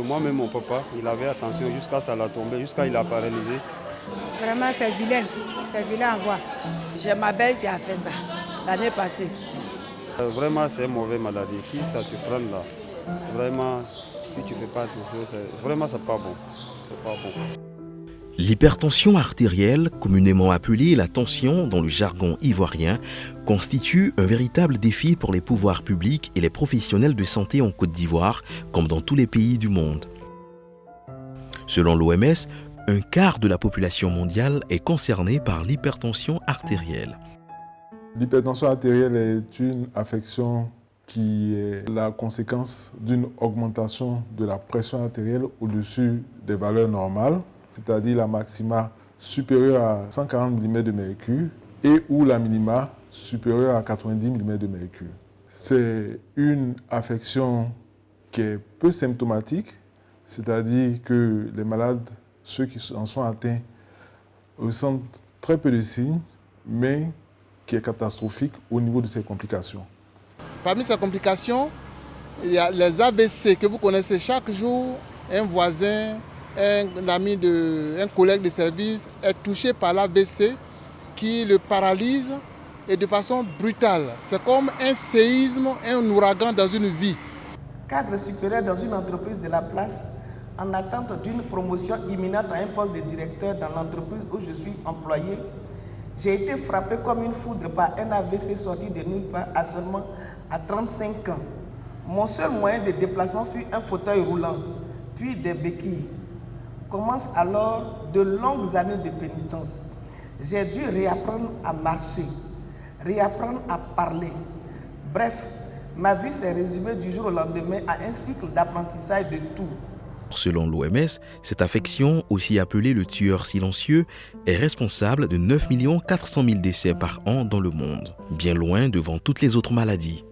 Moi-même, mon papa, il avait attention jusqu'à ça l'a tombé, jusqu'à il a paralysé. Vraiment, c'est vilain à voir. J'ai ma belle qui a fait ça l'année passée. Vraiment, c'est une mauvaise maladie. Si ça te prend là, vraiment, si tu ne fais pas attention, vraiment, c'est pas bon. C'est pas bon. L'hypertension artérielle, communément appelée la tension dans le jargon ivoirien, constitue un véritable défi pour les pouvoirs publics et les professionnels de santé en Côte d'Ivoire, comme dans tous les pays du monde. Selon l'OMS, un quart de la population mondiale est concernée par l'hypertension artérielle. L'hypertension artérielle est une affection qui est la conséquence d'une augmentation de la pression artérielle au-dessus des valeurs normales, c'est-à-dire la maxima supérieure à 140 mm de mercure et ou la minima supérieure à 90 mm de mercure. C'est une affection qui est peu symptomatique, c'est-à-dire que les malades, ceux qui en sont atteints, ressentent très peu de signes, mais qui est catastrophique au niveau de ses complications. Parmi ces complications, il y a les AVC que vous connaissez chaque jour. Un voisin, un ami, un collègue de service est touché par l'AVC qui le paralyse et de façon brutale. C'est comme un séisme, un ouragan dans une vie. Cadre supérieur dans une entreprise de la place, en attente d'une promotion imminente à un poste de directeur dans l'entreprise où je suis employé, j'ai été frappé comme une foudre par un AVC sorti de nulle part à seulement à 35 ans. Mon seul moyen de déplacement fut un fauteuil roulant, puis des béquilles. Commencent alors de longues années de pénitence. J'ai dû réapprendre à marcher, réapprendre à parler. Bref, ma vie s'est résumée du jour au lendemain à un cycle d'apprentissage de tout. Selon l'OMS, cette affection, aussi appelée le tueur silencieux, est responsable de 9 400 000 décès par an dans le monde, bien loin devant toutes les autres maladies.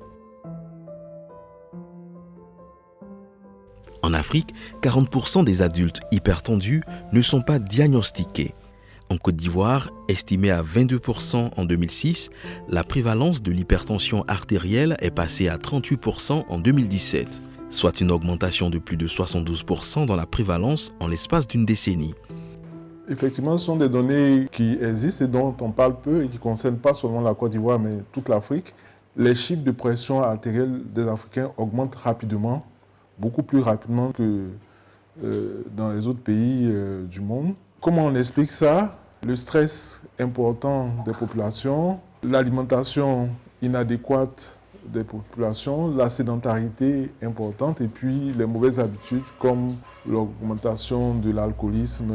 En Afrique, 40% des adultes hypertendus ne sont pas diagnostiqués. En Côte d'Ivoire, estimée à 22% en 2006, la prévalence de l'hypertension artérielle est passée à 38% en 2017. Soit une augmentation de plus de 72% dans la prévalence en l'espace d'une décennie. Effectivement, ce sont des données qui existent et dont on parle peu et qui ne concernent pas seulement la Côte d'Ivoire, mais toute l'Afrique. Les chiffres de pression artérielle des Africains augmentent rapidement, beaucoup plus rapidement que dans les autres pays du monde. Comment on explique ça? Le stress important des populations, l'alimentation inadéquate des populations, la sédentarité importante et puis les mauvaises habitudes comme l'augmentation de l'alcoolisme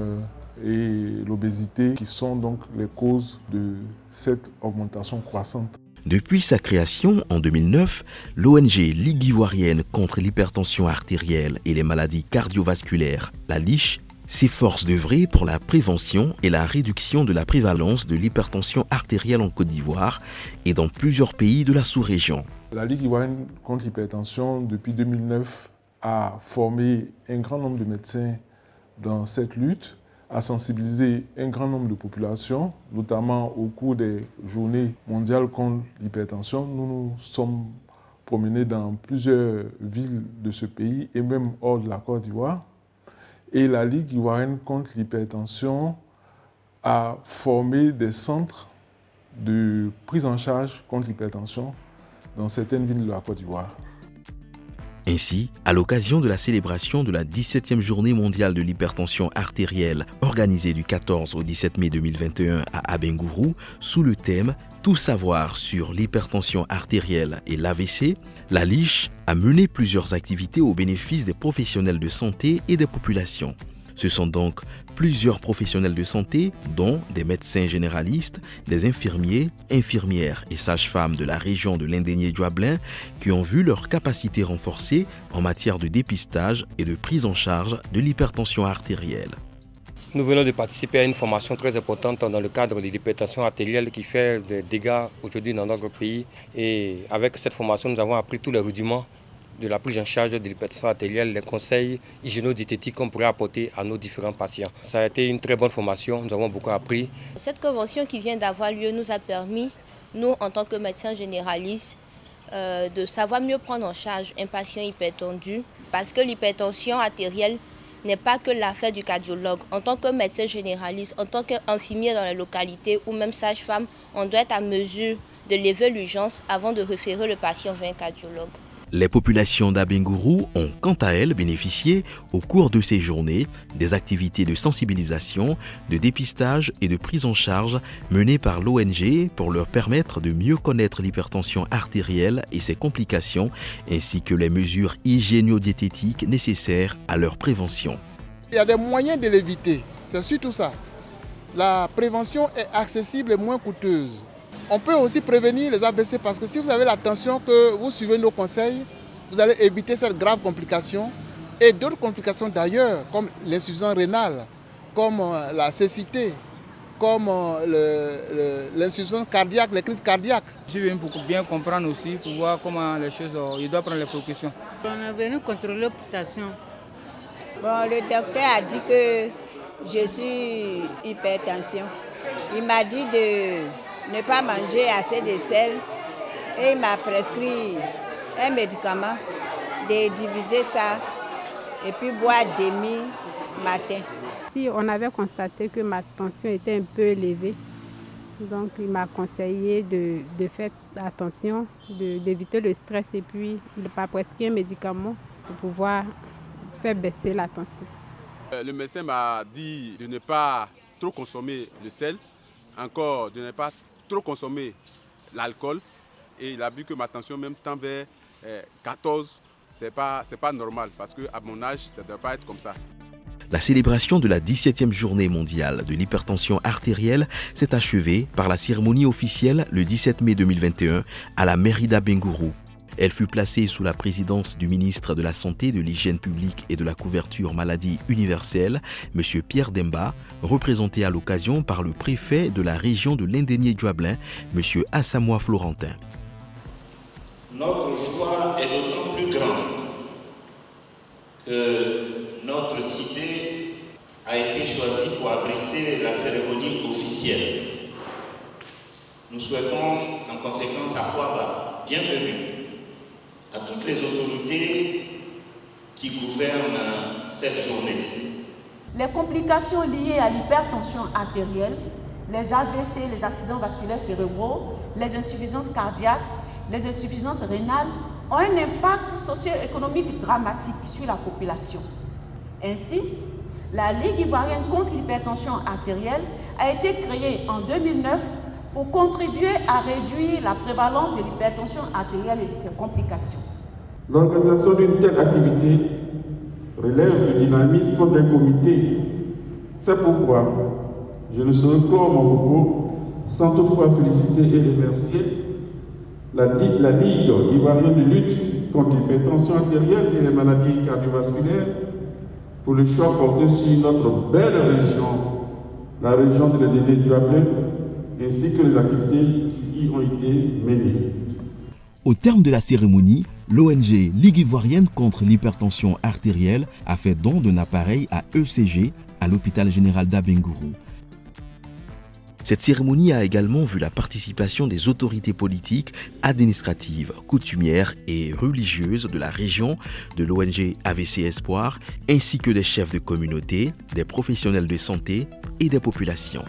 et l'obésité qui sont donc les causes de cette augmentation croissante. Depuis sa création en 2009, l'ONG Ligue ivoirienne contre l'hypertension artérielle et les maladies cardiovasculaires, la LICH, s'efforce d'œuvrer pour la prévention et la réduction de la prévalence de l'hypertension artérielle en Côte d'Ivoire et dans plusieurs pays de la sous-région. La Ligue ivoirienne contre l'hypertension, depuis 2009, a formé un grand nombre de médecins dans cette lutte, a sensibilisé un grand nombre de populations, notamment au cours des journées mondiales contre l'hypertension. Nous nous sommes promenés dans plusieurs villes de ce pays et même hors de la Côte d'Ivoire. Et la Ligue ivoirienne contre l'hypertension a formé des centres de prise en charge contre l'hypertension dans certaines villes de la Côte d'Ivoire. Ainsi, à l'occasion de la célébration de la 17e journée mondiale de l'hypertension artérielle organisée du 14 au 17 mai 2021 à Abengourou, sous le thème « Tout savoir sur l'hypertension artérielle et l'AVC », la LICH a mené plusieurs activités au bénéfice des professionnels de santé et des populations. Ce sont donc plusieurs professionnels de santé, dont des médecins généralistes, des infirmiers, infirmières et sages-femmes de la région de l'Indénié-Djuablin, qui ont vu leurs capacités renforcées en matière de dépistage et de prise en charge de l'hypertension artérielle. Nous venons de participer à une formation très importante dans le cadre de l'hypertension artérielle qui fait des dégâts aujourd'hui dans notre pays. Et avec cette formation, nous avons appris tous les rudiments de la prise en charge de l'hypertension artérielle, les conseils hygiéno-diététiques qu'on pourrait apporter à nos différents patients. Ça a été une très bonne formation, nous avons beaucoup appris. Cette convention qui vient d'avoir lieu nous a permis, nous en tant que médecins généralistes, de savoir mieux prendre en charge un patient hypertendu, parce que l'hypertension artérielle n'est pas que l'affaire du cardiologue. En tant que médecin généraliste, en tant qu'infirmier dans la localité ou même sage-femme, on doit être à mesure de lever l'urgence avant de référer le patient vers un cardiologue. Les populations d'Abengourou ont quant à elles bénéficié au cours de ces journées des activités de sensibilisation, de dépistage et de prise en charge menées par l'ONG pour leur permettre de mieux connaître l'hypertension artérielle et ses complications, ainsi que les mesures hygiéno-diététiques nécessaires à leur prévention. Il y a des moyens de l'éviter, c'est surtout ça. La prévention est accessible et moins coûteuse. On peut aussi prévenir les AVC parce que si vous avez l'attention que vous suivez nos conseils, vous allez éviter cette grave complication et d'autres complications d'ailleurs, comme l'insuffisance rénale, comme la cécité, comme l'insuffisance cardiaque, les crises cardiaques. Je viens pour bien comprendre aussi, pour voir comment les choses, il doit prendre les précautions. On est venu contrôler la tension. Bon, le docteur a dit que je suis hypertension. Il m'a dit de ne pas manger assez de sel et il m'a prescrit un médicament, de diviser ça et puis boire demi matin. Si on avait constaté que ma tension était un peu élevée, donc il m'a conseillé de faire attention, d'éviter le stress et puis il m'a prescrit un médicament pour pouvoir faire baisser la tension. Le médecin m'a dit de ne pas trop consommer le sel, encore de ne pas trop consommer l'alcool et il a vu que ma tension même tend vers 14, c'est pas normal parce qu'à mon âge, ça ne doit pas être comme ça. La célébration de la 17e journée mondiale de l'hypertension artérielle s'est achevée par la cérémonie officielle le 17 mai 2021 à la mairie d'Abengourou. Elle fut placée sous la présidence du ministre de la Santé, de l'Hygiène publique et de la couverture maladie universelle, M. Pierre Demba, représenté à l'occasion par le préfet de la région de l'Indénié-Djuablin, M. Assamoah Florentin. Notre joie est d'autant plus grande que notre cité a été choisie pour abriter la cérémonie officielle. Nous souhaitons en conséquence à Kouaba bienvenue à toutes les autorités qui gouvernent cette journée. Les complications liées à l'hypertension artérielle, les AVC, les accidents vasculaires cérébraux, les insuffisances cardiaques, les insuffisances rénales ont un impact socio-économique dramatique sur la population. Ainsi, la Ligue ivoirienne contre l'hypertension artérielle a été créée en 2009 pour contribuer à réduire la prévalence de l'hypertension artérielle et de ses complications. L'organisation d'une telle activité relève du dynamisme d'un comité. C'est pourquoi je ne saurais clore mon propos sans toutefois féliciter et remercier la Ligue ivoirienne de lutte contre l'hypertension artérielle et les maladies cardiovasculaires pour le choix porté sur notre belle région, la région de l'Indénié-Djuablin, ainsi que les activités qui y ont été menées. Au terme de la cérémonie, l'ONG Ligue ivoirienne contre l'hypertension artérielle a fait don d'un appareil à ECG à l'hôpital général d'Abengourou. Cette cérémonie a également vu la participation des autorités politiques, administratives, coutumières et religieuses de la région, de l'ONG AVC Espoir, ainsi que des chefs de communauté, des professionnels de santé et des populations.